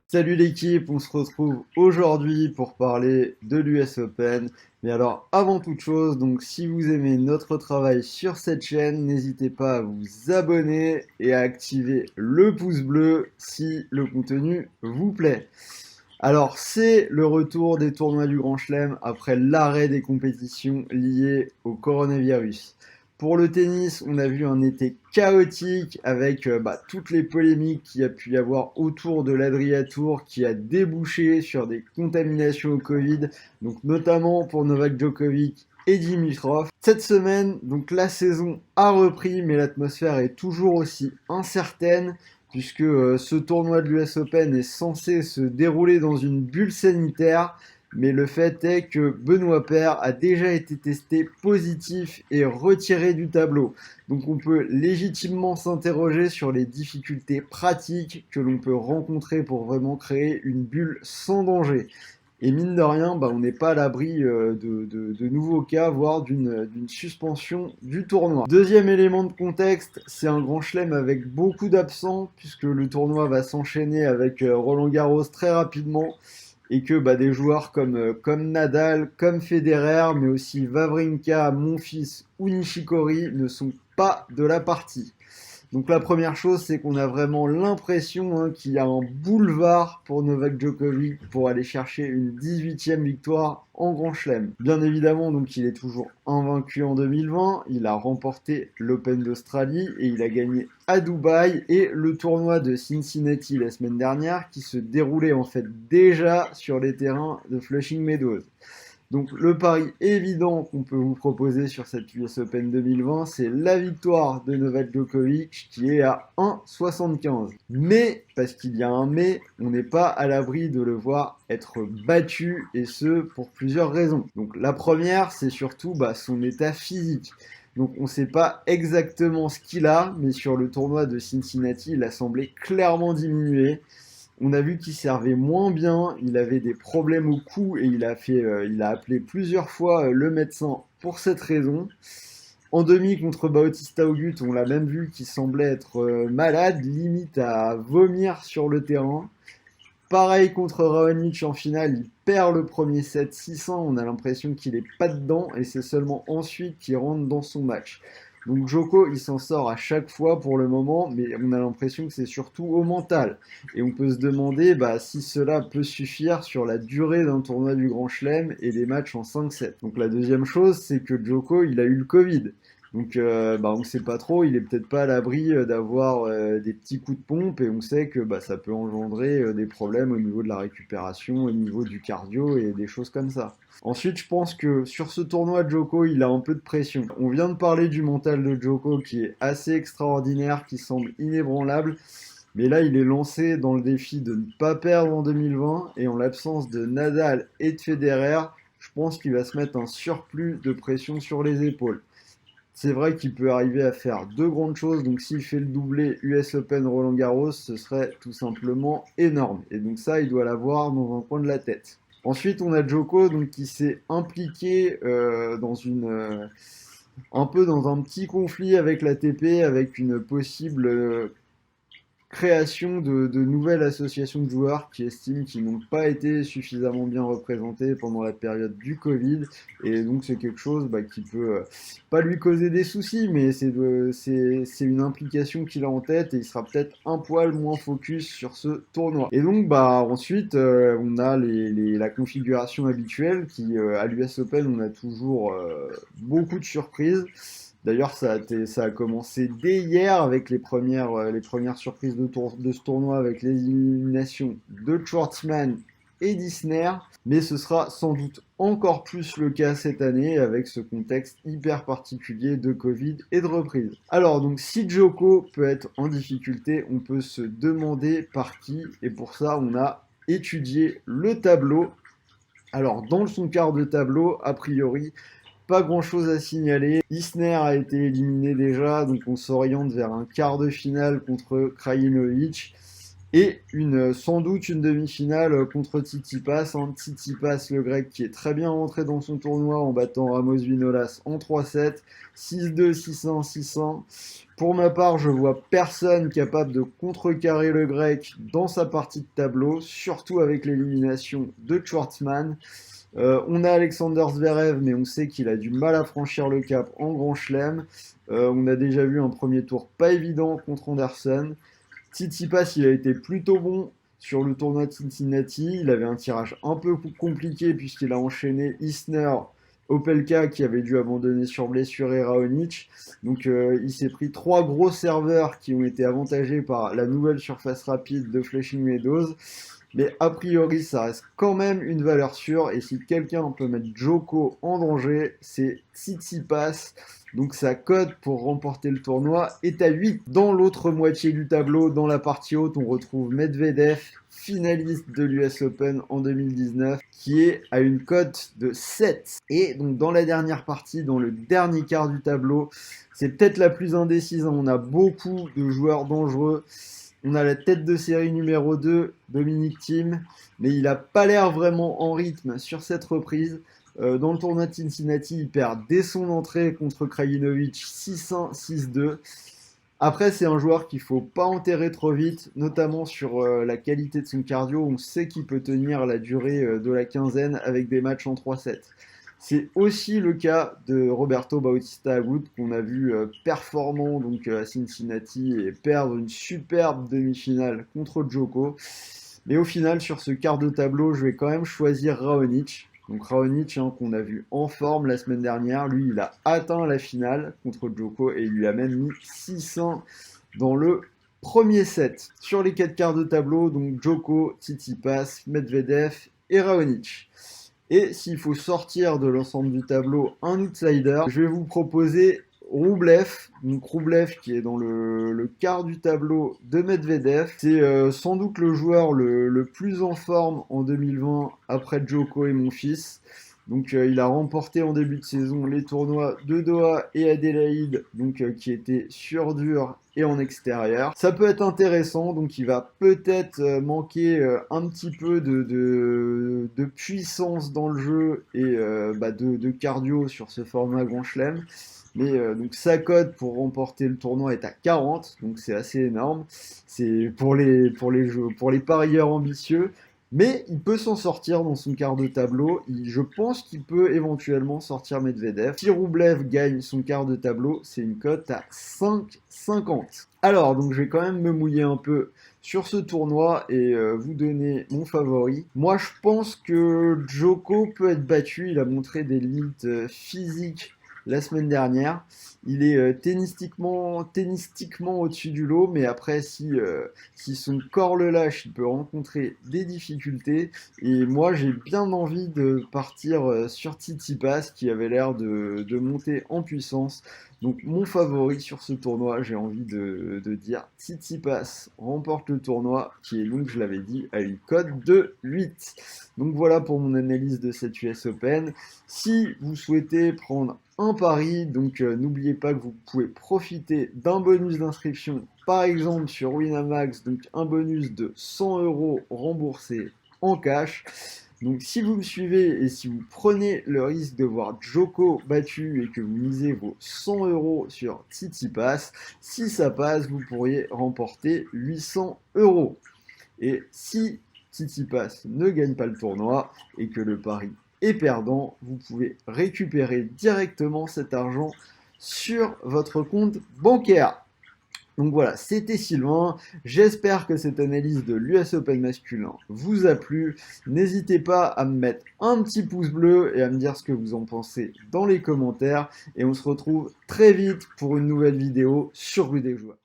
Salut l'équipe, on se retrouve aujourd'hui pour parler de l'US Open. Mais alors avant toute chose, donc si vous aimez notre travail sur cette chaîne, n'hésitez pas à vous abonner et à activer le pouce bleu si le contenu vous plaît. Alors c'est le retour des tournois du Grand Chelem après l'arrêt des compétitions liées au coronavirus. Pour le tennis, on a vu un été chaotique avec toutes les polémiques qu'il y a pu y avoir autour de l'Adria Tour qui a débouché sur des contaminations au Covid, donc notamment pour Novak Djokovic et Dimitrov. Cette semaine, donc la saison a repris, mais l'atmosphère est toujours aussi incertaine puisque ce tournoi de l'US Open est censé se dérouler dans une bulle sanitaire. Mais le fait est que Benoît Paire a déjà été testé positif et retiré du tableau. Donc on peut légitimement s'interroger sur les difficultés pratiques que l'on peut rencontrer pour vraiment créer une bulle sans danger. Et mine de rien, on n'est pas à l'abri de nouveaux cas, voire d'une suspension du tournoi. Deuxième élément de contexte, c'est un grand chelem avec beaucoup d'absents, puisque le tournoi va s'enchaîner avec Roland Garros très rapidement et que des joueurs comme Nadal, comme Federer, mais aussi Wawrinka, Monfils ou Nishikori ne sont pas de la partie. Donc la première chose, c'est qu'on a vraiment l'impression qu'il y a un boulevard pour Novak Djokovic pour aller chercher une 18e victoire en Grand Chelem. Bien évidemment, donc il est toujours invaincu en 2020, il a remporté l'Open d'Australie et il a gagné à Dubaï et le tournoi de Cincinnati la semaine dernière qui se déroulait en fait déjà sur les terrains de Flushing Meadows. Donc le pari évident qu'on peut vous proposer sur cette US Open 2020, c'est la victoire de Novak Djokovic qui est à 1,75. Mais, parce qu'il y a un mais, on n'est pas à l'abri de le voir être battu et ce pour plusieurs raisons. Donc la première, c'est surtout son état physique. Donc on ne sait pas exactement ce qu'il a, mais sur le tournoi de Cincinnati, il a semblé clairement diminuer. On a vu qu'il servait moins bien, il avait des problèmes au cou et il a appelé plusieurs fois le médecin pour cette raison. En demi contre Bautista Agut, on l'a même vu qu'il semblait être malade, limite à vomir sur le terrain. Pareil contre Raonic en finale, il perd le premier set 600, on a l'impression qu'il est pas dedans et c'est seulement ensuite qu'il rentre dans son match. Donc Joko, il s'en sort à chaque fois pour le moment, mais on a l'impression que c'est surtout au mental. Et on peut se demander si cela peut suffire sur la durée d'un tournoi du Grand Chelem et les matchs en 5-7. Donc la deuxième chose, c'est que Joko, il a eu le Covid. Donc on ne sait pas trop, il est peut-être pas à l'abri d'avoir des petits coups de pompe et on sait que ça peut engendrer des problèmes au niveau de la récupération, au niveau du cardio et des choses comme ça. Ensuite, je pense que sur ce tournoi, Djoko, il a un peu de pression. On vient de parler du mental de Djoko qui est assez extraordinaire, qui semble inébranlable. Mais là, il est lancé dans le défi de ne pas perdre en 2020 et en l'absence de Nadal et de Federer, je pense qu'il va se mettre un surplus de pression sur les épaules. C'est vrai qu'il peut arriver à faire deux grandes choses. Donc s'il fait le doublé US Open Roland Garros, ce serait tout simplement énorme. Et donc ça, il doit l'avoir dans un coin de la tête. Ensuite, on a Djoko qui s'est impliqué un peu dans un petit conflit avec l'ATP, avec une possible création de nouvelles associations de joueurs qui estiment qu'ils n'ont pas été suffisamment bien représentés pendant la période du Covid. Et donc c'est quelque chose qui peut pas lui causer des soucis, mais c'est une implication qu'il a en tête et il sera peut-être un poil moins focus sur ce tournoi. Et donc ensuite on a la configuration habituelle qui à l'US Open on a toujours beaucoup de surprises. D'ailleurs, ça a commencé dès hier avec les premières surprises de ce tournoi avec les éliminations de Schwartzman et d'Isner. Mais ce sera sans doute encore plus le cas cette année avec ce contexte hyper particulier de Covid et de reprise. Alors, donc, si Djoko peut être en difficulté, on peut se demander par qui. Et pour ça, on a étudié le tableau. Alors, dans son quart de tableau, a priori, pas grand chose à signaler. Isner a été éliminé déjà, donc on s'oriente vers un quart de finale contre Krajinovic. Et sans doute une demi-finale contre Tsitsipas, hein. Tsitsipas, le grec, qui est très bien rentré dans son tournoi en battant Ramos Vinolas en 3-7, 6-2, 6-1, 6-1. Pour ma part, je vois personne capable de contrecarrer le grec dans sa partie de tableau, surtout avec l'élimination de Schwartzmann. On a Alexander Zverev, mais on sait qu'il a du mal à franchir le cap en Grand Chelem. On a déjà vu un premier tour pas évident contre Anderson. Tsitsipas, il a été plutôt bon sur le tournoi de Cincinnati. Il avait un tirage un peu compliqué puisqu'il a enchaîné Isner, Opelka qui avait dû abandonner sur blessure et Raonic. Donc il s'est pris 3 gros serveurs qui ont été avantagés par la nouvelle surface rapide de Flushing Meadows. Mais a priori, ça reste quand même une valeur sûre. Et si quelqu'un peut mettre Djoko en danger, c'est Tsitsipas. Donc sa cote pour remporter le tournoi est à 8. Dans l'autre moitié du tableau, dans la partie haute, on retrouve Medvedev, finaliste de l'US Open en 2019, qui est à une cote de 7. Et donc dans la dernière partie, dans le dernier quart du tableau, c'est peut-être la plus indécise. On a beaucoup de joueurs dangereux. On a la tête de série numéro 2, Dominic Thiem, mais il n'a pas l'air vraiment en rythme sur cette reprise. Dans le tournoi de Cincinnati, il perd dès son entrée contre Krajinovic 6-1, 6-2. Après, c'est un joueur qu'il ne faut pas enterrer trop vite, notamment sur la qualité de son cardio. On sait qu'il peut tenir la durée de la quinzaine avec des matchs en 3-7. C'est aussi le cas de Roberto Bautista Agut qu'on a vu performant donc, à Cincinnati et perdre une superbe demi-finale contre Djoko. Mais au final, sur ce quart de tableau, je vais quand même choisir Raonic. Donc Raonic, hein, qu'on a vu en forme la semaine dernière, lui, il a atteint la finale contre Djoko et il lui a même mis 6-1 dans le premier set. Sur les 4 quarts de tableau, donc Djoko, Tsitsipas, Medvedev et Raonic. Et s'il faut sortir de l'ensemble du tableau un outsider, je vais vous proposer Rublev. Donc Rublev qui est dans le quart du tableau de Medvedev. C'est sans doute le joueur le plus en forme en 2020 après Djoko et Monfils. Donc il a remporté en début de saison les tournois de Doha et Adélaïde, donc qui étaient sur dur et en extérieur. Ça peut être intéressant, donc il va peut-être manquer un petit peu de puissance dans le jeu et de cardio sur ce format Grand Chelem. Mais donc sa cote pour remporter le tournoi est à 40, donc c'est assez énorme. C'est pour les parieurs ambitieux. Mais il peut s'en sortir dans son quart de tableau. Je pense qu'il peut éventuellement sortir Medvedev. Si Rublev gagne son quart de tableau, c'est une cote à 5,50. Alors, donc je vais quand même me mouiller un peu sur ce tournoi et vous donner mon favori. Moi, je pense que Djoko peut être battu. Il a montré des limites physiques la semaine dernière. Il est tennistiquement au-dessus du lot, mais après, si son corps le lâche, il peut rencontrer des difficultés. Et moi, j'ai bien envie de partir sur Tsitsipas, qui avait l'air de monter en puissance. Donc, mon favori sur ce tournoi, j'ai envie de dire Tsitsipas remporte le tournoi, qui est donc, je l'avais dit, à une cote de 8. Donc, voilà pour mon analyse de cette US Open. Si vous souhaitez prendre un pari, donc n'oubliez pas que vous pouvez profiter d'un bonus d'inscription, par exemple sur Winamax, donc un bonus de 100 € remboursé en cash. Donc si vous me suivez et si vous prenez le risque de voir Djoko battu et que vous misez vos 100 € sur Tsitsipas, si ça passe, vous pourriez remporter 800 €. Et si Tsitsipas ne gagne pas le tournoi et que le pari est perdant, vous pouvez récupérer directement cet argent sur votre compte bancaire. Donc voilà, c'était Sylvain. J'espère que cette analyse de l'US Open masculin vous a plu. N'hésitez pas à me mettre un petit pouce bleu et à me dire ce que vous en pensez dans les commentaires. Et on se retrouve très vite pour une nouvelle vidéo sur Rue des Joueurs.